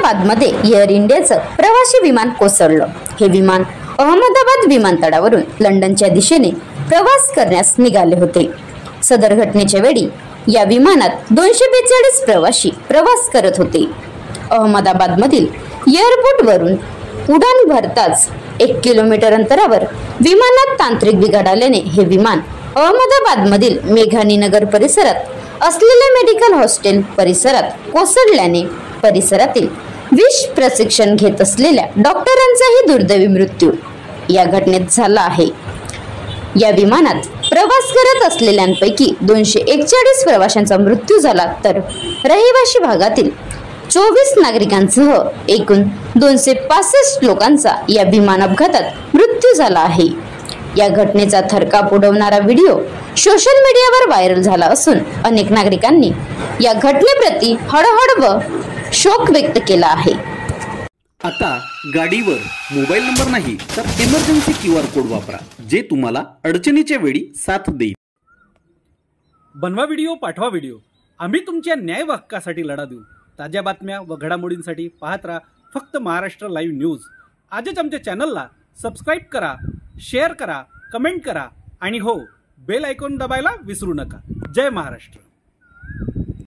अहमदाबादमध्ये एअर इंडियाचं प्रवासी विमान कोसळलं। हे विमान अहमदाबाद विमानतळावरून लंडनच्या दिशेने प्रवास करण्यास निघाले होते। सदर घटनेच्या वेळी या विमानात 242 प्रवासी प्रवास करत होते। अहमदाबादमधील एअरपोर्टवरून उडान भरताच 1 किलोमीटर अंतरावर विमानात तांत्रिक बिघाड आल्याने हे विमान अहमदाबादमधील मेघानी नगर परिसरात असलेल्या मेडिकल हॉस्टेल परिसरात कोसळल्याने परिसरातील विष प्रशिक्षण घेत असलेल्या डॉक्टरांचाही दुर्दैवी मृत्यू या घटनेत झाला आहे। या विमानात प्रवास करत असलेल्यांपैकी 241 प्रवाशांचा मृत्यू झाला, तर रहिवासी भागातील 24 नागरिकांसह एकूण 265 लोकांचा या विमान अपघातात मृत्यू झाला आहे। या घटनेचा थरकाप उडवणारा व्हिडिओ सोशल मीडियावर व्हायरल झाला असून अनेक नागरिकांनी या घटनेप्रती हळहळ व शोक व्यक्त केला आहे। आता गाडीवर मोबाईल नंबर नाही तर इमर्जन्सी QR कोड वापरा, जे तुम्हाला अडचणीच्या वेळी साथ देईल। बनवा व्हिडिओ, पाठवा व्हिडिओ, आम्ही तुमच्या न्याय व हक्कासाठी लढा देऊ। ताज्या बातम्या व घडामोडींसाठी पाहत राहा फक्त महाराष्ट्र लाईव्ह न्यूज। आजच आमच्या चॅनलला सबस्क्राईब करा, शेअर करा, कमेंट करा आणि हो, बेल आयकॉन दाबायला विसरू नका। जय महाराष्ट्र।